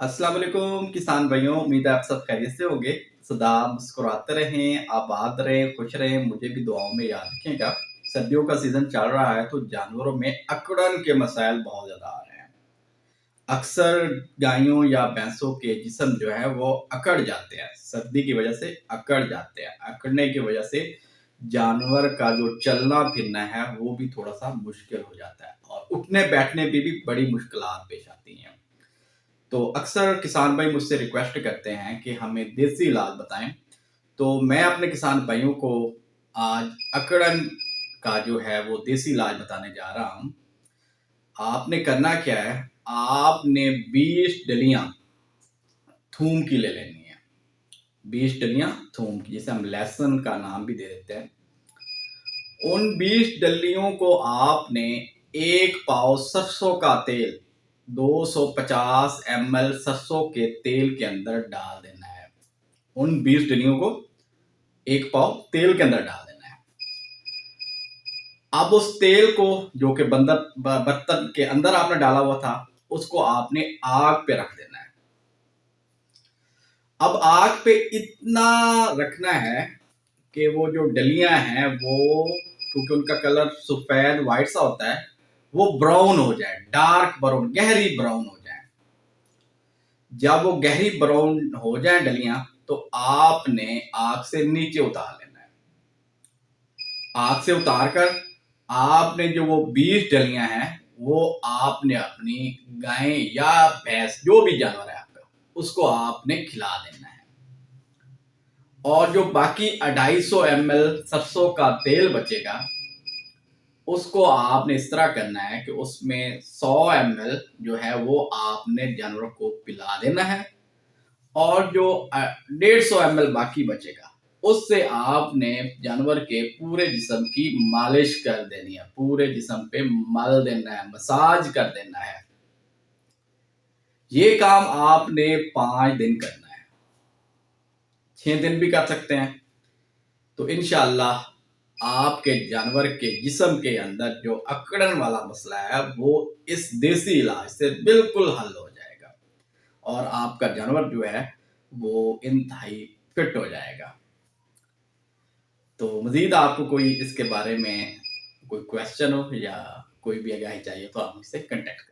अस्सलाम वालेकुम किसान भाइयों, उम्मीद है आप सब खैरियत से होंगे। सदा मुस्कुराते रहें, आबाद रहें, खुश रहें, मुझे भी दुआओं में याद रखिएगा। सर्दियों का सीज़न चल रहा है तो जानवरों में अकड़न के मसाइल बहुत ज़्यादा आ रहे हैं। अक्सर गायों या भैंसों के जिस्म जो है वो अकड़ जाते हैं, सर्दी की वजह से अकड़ जाते हैं। अकड़ने की वजह से जानवर का जो चलना फिरना है वो भी थोड़ा-सा मुश्किल हो जाता है और उठने बैठने पे भी बड़ी मुश्किलात पेश आती हैं। तो अक्सर किसान भाई मुझसे रिक्वेस्ट करते हैं कि हमें देसी इलाज बताएं। तो मैं अपने किसान भाइयों को आज अकड़न का जो है वो देसी इलाज बताने जा रहा हूं। आपने करना क्या है, आपने 20 डलियां थूम की ले लेनी है। 20 डलियां थूम की, जिसे हम लहसुन का नाम भी दे देते हैं। उन 20 डलियों को आपने एक पाव सरसों का तेल, 250 ml सरसों के तेल के अंदर डाल देना है। उन 20 डलियों को एक पाव तेल के अंदर डाल देना है। अब उस तेल को, जो कि बर्तन के अंदर आपने डाला हुआ था, उसको आपने आग पे रख देना है। अब आग पे इतना रखना है कि वो जो डलियां हैं वो, क्योंकि उनका कलर सफेद व्हाइट सा होता है, वो ब्राउन हो जाए, डार्क ब्राउन, गहरी ब्राउन हो जाए। जब वो गहरी ब्राउन हो जाए डलियां, तो आपने आग से नीचे उतार लेना है। आग से उतार कर आपने जो वो 20 डलियां हैं वो आपने अपनी गाय या भैंस, जो भी जानवर है आपका, उसको आपने खिला देना है। और जो बाकी 250 ml सरसों का तेल बचेगा, उसको आपने इस तरह करना है कि उसमें 100 ml जो है वो आपने जानवरों को पिला देना है। और जो 150 ml बाकी बचेगा, उससे आपने जानवर के पूरे जिस्म की मालिश कर देनी है, पूरे जिस्म पे मल देना है, मसाज कर देना है। ये काम आपने 5 दिन करना है, 6 दिन भी कर सकते हैं। तो इंशाअल्लाह आपके जानवर के जिस्म के अंदर जो अकड़न वाला मसला है वो इस देसी इलाज से बिल्कुल हल हो जाएगा और आपका जानवर जो है वो इंतहाई फिट हो जाएगा। तो मजीद आपको कोई इसके बारे में कोई क्वेश्चन हो या कोई भी आगाही चाहिए तो आप मुझसे कांटेक्ट करें।